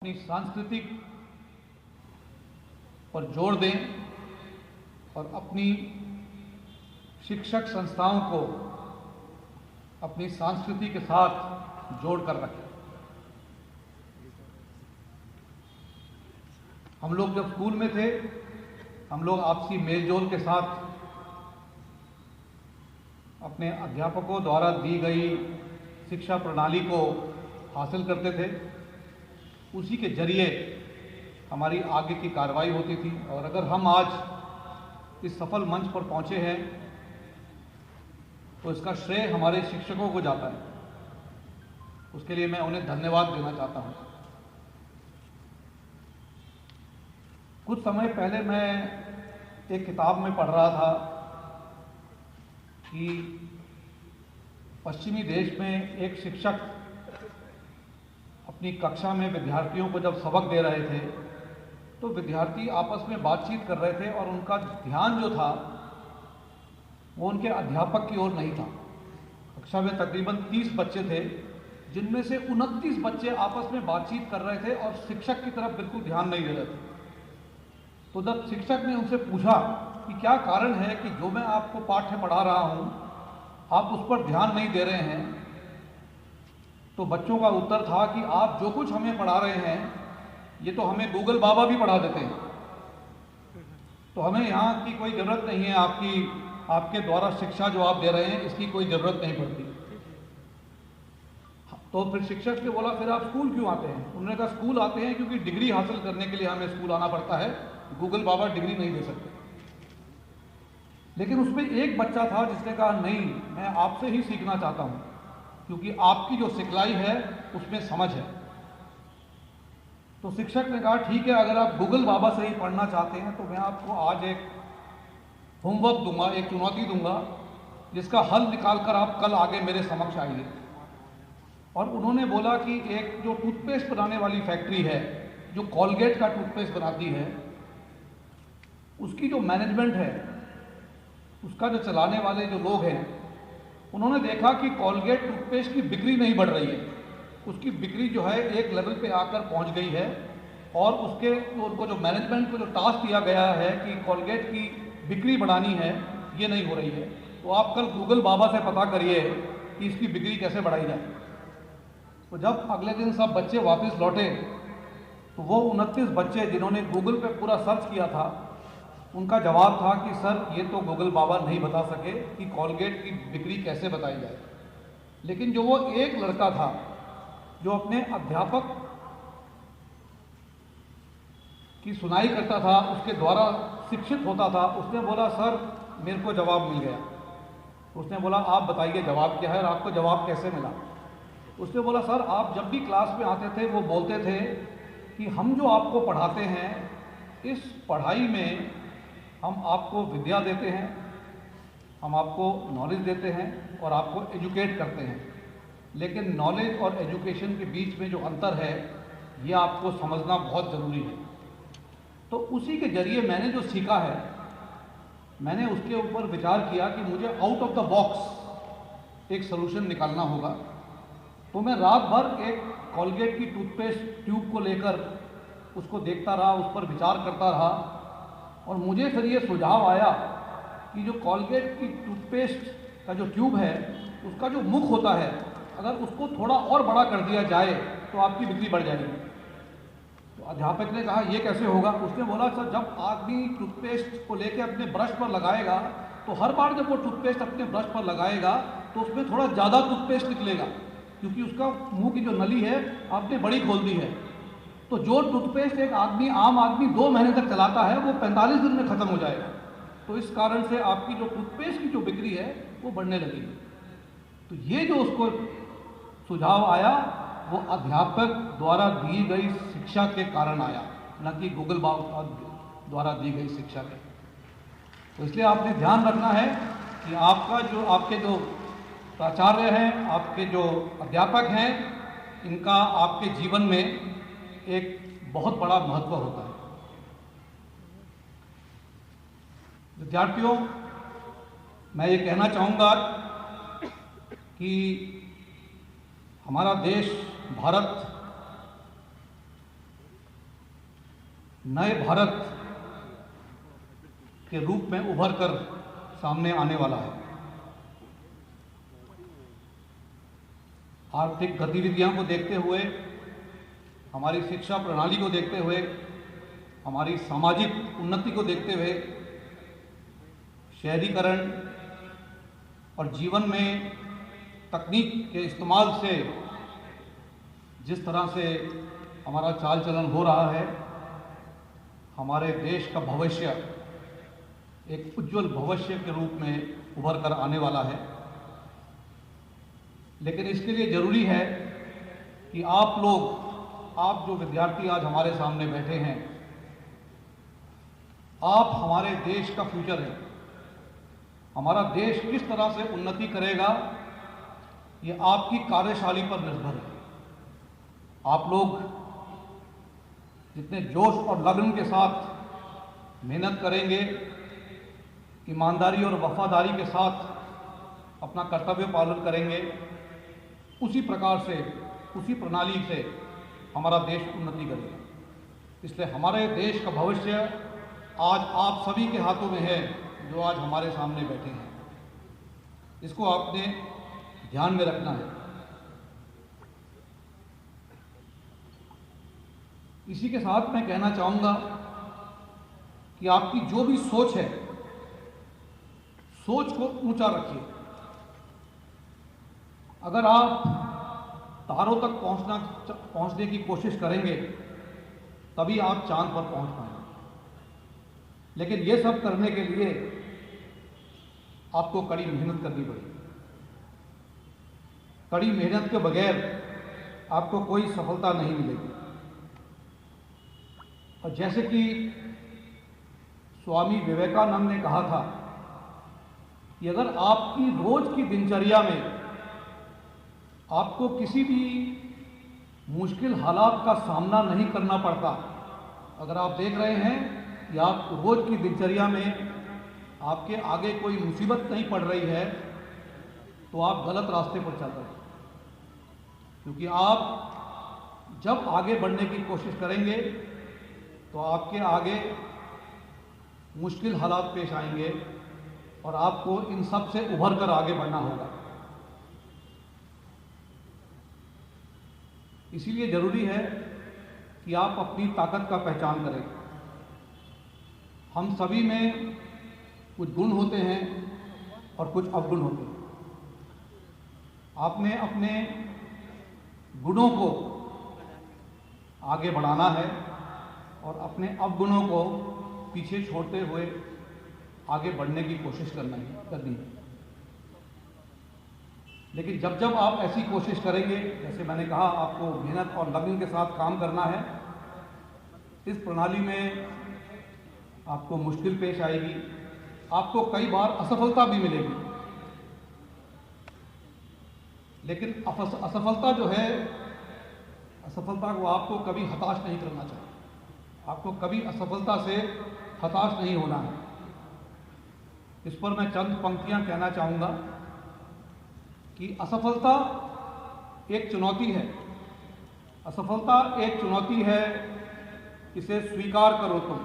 अपनी सांस्कृतिक पर जोर दें और अपनी शिक्षक संस्थाओं को अपनी संस्कृति के साथ जोड़कर रखें। हम लोग जब स्कूल में थे, हम लोग आपसी मेलजोल के साथ अपने अध्यापकों द्वारा दी गई शिक्षा प्रणाली को हासिल करते थे। उसी के जरिए हमारी आगे की कार्रवाई होती थी। और अगर हम आज इस सफल मंच पर पहुंचे हैं तो इसका श्रेय हमारे शिक्षकों को जाता है। उसके लिए मैं उन्हें धन्यवाद देना चाहता हूं। कुछ समय पहले मैं एक किताब में पढ़ रहा था कि पश्चिमी देश में एक शिक्षक अपनी कक्षा में विद्यार्थियों को जब सबक दे रहे थे तो विद्यार्थी आपस में बातचीत कर रहे थे और उनका ध्यान जो था वो उनके अध्यापक की ओर नहीं था। कक्षा में तकरीबन 30 बच्चे थे, जिनमें से 29 बच्चे आपस में बातचीत कर रहे थे और शिक्षक की तरफ बिल्कुल ध्यान नहीं दे रहे थे। तो जब शिक्षक ने उनसे पूछा कि क्या कारण है कि जो मैं आपको पाठ्य पढ़ा रहा हूं आप उस पर ध्यान नहीं दे रहे हैं, तो बच्चों का उत्तर था कि आप जो कुछ हमें पढ़ा रहे हैं ये तो हमें गूगल बाबा भी पढ़ा देते हैं, तो हमें यहाँ की कोई ज़रूरत नहीं है। आपके द्वारा शिक्षा जो आप दे रहे हैं इसकी कोई ज़रूरत नहीं पड़ती। तो फिर शिक्षक ने बोला फिर आप स्कूल क्यों आते हैं? उन्होंने कहा स्कूल आते हैं क्योंकि डिग्री हासिल करने के लिए हमें स्कूल आना पड़ता है, गूगल बाबा डिग्री नहीं दे सकते। लेकिन उसमें एक बच्चा था जिसने कहा नहीं, मैं आपसे ही सीखना चाहता हूँ क्योंकि आपकी जो सिखलाई है उसमें समझ है। तो शिक्षक ने कहा ठीक है, अगर आप गूगल बाबा से ही पढ़ना चाहते हैं तो मैं आपको आज एक होमवर्क दूंगा, एक चुनौती दूंगा जिसका हल निकालकर आप कल आगे मेरे समक्ष आइए। और उन्होंने बोला कि एक जो टूथपेस्ट बनाने वाली फैक्ट्री है, जो कॉलगेट का टूथपेस्ट बनाती है, उसकी जो मैनेजमेंट है, उसका जो चलाने वाले जो लोग हैं, उन्होंने देखा कि कॉलगेट टूथपेस्ट की बिक्री नहीं बढ़ रही है। उसकी बिक्री जो है एक लेवल पे आकर पहुंच गई है और उनको जो मैनेजमेंट को जो टास्क दिया गया है कि कॉलगेट की बिक्री बढ़ानी है, ये नहीं हो रही है। तो आप कल गूगल बाबा से पता करिए कि इसकी बिक्री कैसे बढ़ाई जाए। तो जब अगले दिन सब बच्चे वापस लौटे तो वो 29 बच्चे जिन्होंने गूगल पे पूरा सर्च किया था, उनका जवाब था कि सर ये तो गूगल बाबा नहीं बता सके कि कॉलगेट की बिक्री कैसे बताई जाए। लेकिन जो वो एक लड़का था जो अपने अध्यापक की सुनाई करता था, उसके द्वारा शिक्षित होता था, उसने बोला सर मेरे को जवाब मिल गया। उसने बोला आप बताइए जवाब क्या है और आपको जवाब कैसे मिला? उसने बोला सर आप जब भी क्लास में आते थे वो बोलते थे कि हम जो आपको पढ़ाते हैं इस पढ़ाई में हम आपको विद्या देते हैं, हम आपको नॉलेज देते हैं और आपको एजुकेट करते हैं, लेकिन नॉलेज और एजुकेशन के बीच में जो अंतर है ये आपको समझना बहुत ज़रूरी है। तो उसी के जरिए मैंने जो सीखा है, मैंने उसके ऊपर विचार किया कि मुझे आउट ऑफ द बॉक्स एक सलूशन निकालना होगा। तो मैं रात भर एक कॉलगेट की टूथपेस्ट ट्यूब को लेकर उसको देखता रहा, उस पर विचार करता रहा और मुझे फिर ये सुझाव आया कि जो कॉलगेट की टूथपेस्ट का जो ट्यूब है उसका जो मुख होता है, अगर उसको थोड़ा और बड़ा कर दिया जाए तो आपकी बिक्री बढ़ जाएगी। तो अध्यापक ने कहा ये कैसे होगा? उसने बोला सर जब आदमी टूथपेस्ट को लेकर अपने ब्रश पर लगाएगा तो हर बार जब वो टूथपेस्ट अपने ब्रश पर लगाएगा तो उसमें थोड़ा ज़्यादा टूथपेस्ट निकलेगा, क्योंकि उसका मुंह की जो नली है आपने बड़ी खोल दी है। तो जो टूथपेस्ट एक आम आदमी 2 महीने तक चलाता है वो 45 दिन में ख़त्म हो जाएगा। तो इस कारण से आपकी जो टूथपेस्ट की जो बिक्री है वो बढ़ने लगी। तो ये जो उसको सुझाव आया वो अध्यापक द्वारा दी गई शिक्षा के कारण आया, न कि गूगल बाबा द्वारा दी गई शिक्षा के। तो इसलिए आपने ध्यान रखना है कि आपके जो प्राचार्य हैं, आपके जो अध्यापक हैं, इनका आपके जीवन में एक बहुत बड़ा महत्व होता है। विद्यार्थियों, मैं ये कहना चाहूँगा कि हमारा देश भारत नए भारत के रूप में उभर कर सामने आने वाला है। आर्थिक गतिविधियों को देखते हुए, हमारी शिक्षा प्रणाली को देखते हुए, हमारी सामाजिक उन्नति को देखते हुए, शहरीकरण और जीवन में तकनीक के इस्तेमाल से जिस तरह से हमारा चाल चलन हो रहा है, हमारे देश का भविष्य एक उज्जवल भविष्य के रूप में उभर कर आने वाला है। लेकिन इसके लिए ज़रूरी है कि आप लोग, आप जो विद्यार्थी आज हमारे सामने बैठे हैं, आप हमारे देश का फ्यूचर है। हमारा देश किस तरह से उन्नति करेगा, ये आपकी कार्यशैली पर निर्भर है। आप लोग जितने जोश और लगन के साथ मेहनत करेंगे, ईमानदारी और वफादारी के साथ अपना कर्तव्य पालन करेंगे, उसी प्रकार से, उसी प्रणाली से हमारा देश उन्नति करेगा। इसलिए हमारे देश का भविष्य आज आप सभी के हाथों में है, जो आज हमारे सामने बैठे हैं। इसको आपने ध्यान में रखना है। इसी के साथ मैं कहना चाहूँगा कि आपकी जो भी सोच है, सोच को ऊंचा रखिए। अगर आप तारों तक पहुंचने की कोशिश करेंगे, तभी आप चांद पर पहुंच पाएंगे। लेकिन ये सब करने के लिए आपको कड़ी मेहनत करनी पड़ेगी। कड़ी मेहनत के बगैर आपको कोई सफलता नहीं मिलेगी। और जैसे कि स्वामी विवेकानंद ने कहा था कि अगर आपकी रोज की दिनचर्या में आपको किसी भी मुश्किल हालात का सामना नहीं करना पड़ता, अगर आप देख रहे हैं कि आप रोज की दिनचर्या में आपके आगे कोई मुसीबत नहीं पड़ रही है, तो आप गलत रास्ते पर चल रहे हैं। क्योंकि आप जब आगे बढ़ने की कोशिश करेंगे तो आपके आगे मुश्किल हालात पेश आएंगे और आपको इन सब से उभर कर आगे बढ़ना होगा। इसीलिए जरूरी है कि आप अपनी ताकत का पहचान करें। हम सभी में कुछ गुण होते हैं और कुछ अवगुण होते हैं। आपने अपने गुणों को आगे बढ़ाना है और अपने अवगुणों को पीछे छोड़ते हुए आगे बढ़ने की कोशिश करनी है। लेकिन जब जब आप ऐसी कोशिश करेंगे, जैसे मैंने कहा, आपको मेहनत और लगन के साथ काम करना है। इस प्रणाली में आपको मुश्किल पेश आएगी, आपको कई बार असफलता भी मिलेगी। लेकिन असफलता जो है, असफलता को आपको कभी हताश नहीं करना चाहिए। आपको कभी असफलता से हताश नहीं होना है। इस पर मैं चंद पंक्तियां कहना चाहूँगा कि असफलता एक चुनौती है। असफलता एक चुनौती है, इसे स्वीकार करो तुम।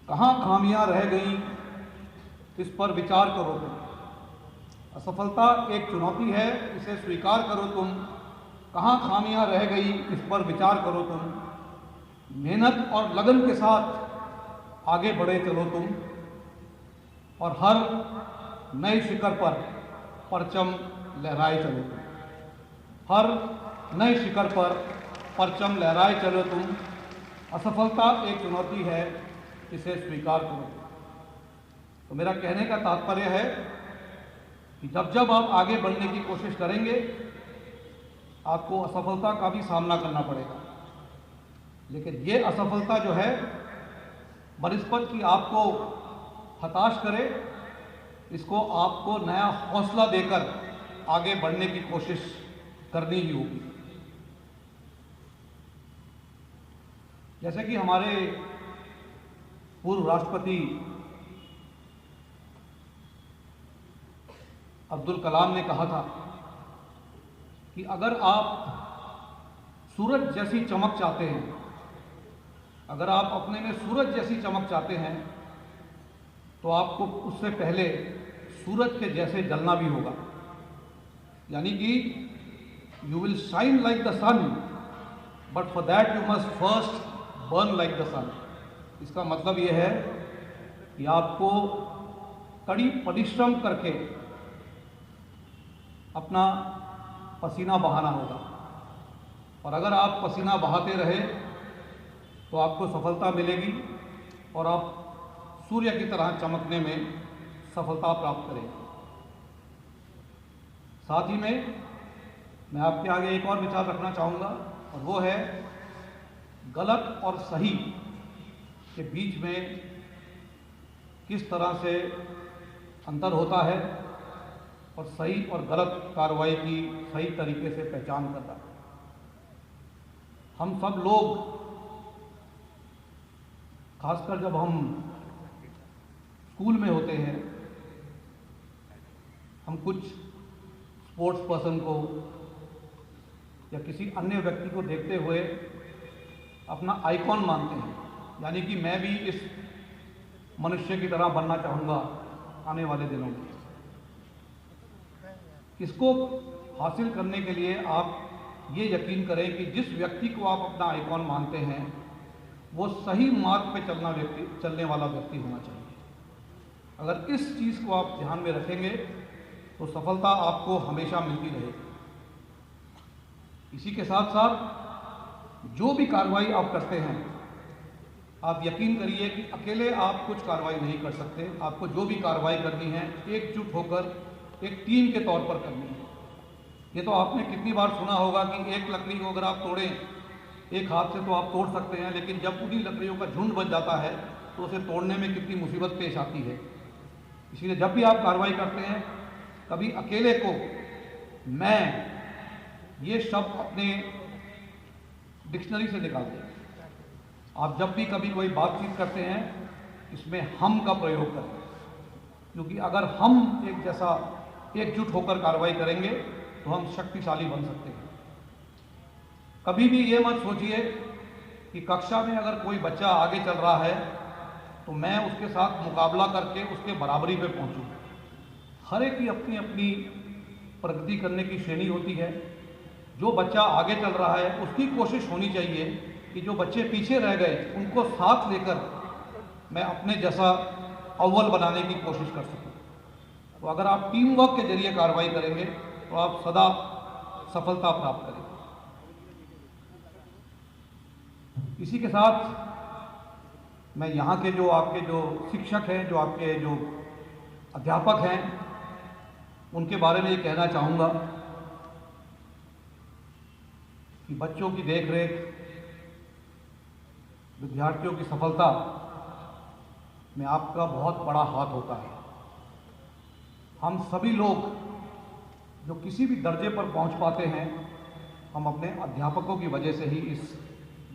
कहाँ खामियां रह गई, इस पर विचार करो तुम। असफलता एक चुनौती है, इसे स्वीकार करो तुम। कहाँ खामियां रह गई, इस पर विचार करो तुम। मेहनत और लगन के साथ आगे बढ़े चलो तुम, और हर नए शिखर पर परचम लहराए चलो तुम। हर नए शिखर पर परचम लहराए चलो तुम। असफलता एक चुनौती है, इसे स्वीकार करो। तो मेरा कहने का तात्पर्य है कि जब जब आप आगे बढ़ने की कोशिश करेंगे, आपको असफलता का भी सामना करना पड़ेगा। लेकिन ये असफलता जो है, बनिस्बत की आपको हताश करे, इसको आपको नया हौसला देकर आगे बढ़ने की कोशिश करनी ही होगी। जैसे कि हमारे पूर्व राष्ट्रपति अब्दुल कलाम ने कहा था कि अगर आप सूरज जैसी चमक चाहते हैं अगर आप अपने में सूरज जैसी चमक चाहते हैं तो आपको उससे पहले सूरज के जैसे जलना भी होगा। यानी कि you will shine like the sun, but for that you must first burn like the sun. इसका मतलब यह है कि आपको कड़ी परिश्रम करके अपना पसीना बहाना होगा, और अगर आप पसीना बहाते रहे तो आपको सफलता मिलेगी और आप सूर्य की तरह चमकने में सफलता प्राप्त करेंगे। साथ ही में मैं आपके आगे एक और विचार रखना चाहूँगा, और वो है गलत और सही के बीच में किस तरह से अंतर होता है और सही और गलत कार्रवाई की सही तरीके से पहचान करना। हम सब लोग, खासकर जब हम स्कूल में होते हैं, हम कुछ स्पोर्ट्स पर्सन को या किसी अन्य व्यक्ति को देखते हुए अपना आइकॉन मानते हैं। यानी कि मैं भी इस मनुष्य की तरह बनना चाहूँगा आने वाले दिनों में। इसको हासिल करने के लिए आप ये यकीन करें कि जिस व्यक्ति को आप अपना आइकॉन मानते हैं वो सही मार्ग पे चलने वाला व्यक्ति होना चाहिए। अगर इस चीज़ को आप ध्यान में रखेंगे तो सफलता आपको हमेशा मिलती रहेगी। इसी के साथ साथ जो भी कार्रवाई आप करते हैं, आप यकीन करिए कि अकेले आप कुछ कार्रवाई नहीं कर सकते। आपको जो भी कार्रवाई करनी है एकजुट होकर एक टीम के तौर पर करनी है। ये तो आपने कितनी बार सुना होगा कि एक लकड़ी को अगर आप तोड़ें एक हाथ से तो आप तोड़ सकते हैं, लेकिन जब पूरी लकड़ियों का झुंड बन जाता है तो उसे तोड़ने में कितनी मुसीबत पेश आती है। इसीलिए जब भी आप कार्रवाई करते हैं, कभी अकेले को मैं ये शब्द अपने डिक्शनरी से निकाल दें। आप जब भी कभी कोई बातचीत करते हैं इसमें हम का प्रयोग करें, क्योंकि अगर हम एक जैसा एकजुट होकर कार्रवाई करेंगे तो हम शक्तिशाली बन सकते हैं। कभी भी ये मत सोचिए कि कक्षा में अगर कोई बच्चा आगे चल रहा है तो मैं उसके साथ मुकाबला करके उसके बराबरी पे पहुंचूं। हर एक की अपनी अपनी प्रगति करने की श्रेणी होती है। जो बच्चा आगे चल रहा है उसकी कोशिश होनी चाहिए कि जो बच्चे पीछे रह गए उनको साथ लेकर मैं अपने जैसा अव्वल बनाने की कोशिश कर सकूं। तो अगर आप टीम वर्क के जरिए कार्रवाई करेंगे तो आप सदा सफलता प्राप्त करेंगे। इसी के साथ मैं यहाँ के जो आपके जो शिक्षक हैं, जो आपके जो अध्यापक हैं, उनके बारे में ये कहना चाहूँगा कि बच्चों की देखरेख, विद्यार्थियों की सफलता में आपका बहुत बड़ा हाथ होता है। हम सभी लोग जो किसी भी दर्जे पर पहुंच पाते हैं, हम अपने अध्यापकों की वजह से ही इस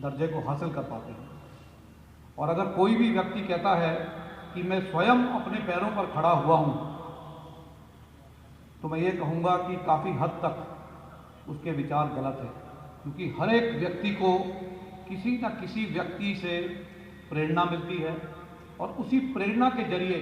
दर्जे को हासिल कर पाते हैं। और अगर कोई भी व्यक्ति कहता है कि मैं स्वयं अपने पैरों पर खड़ा हुआ हूं, तो मैं ये कहूँगा कि काफ़ी हद तक उसके विचार गलत है। क्योंकि हर एक व्यक्ति को किसी न किसी व्यक्ति से प्रेरणा मिलती है और उसी प्रेरणा के जरिए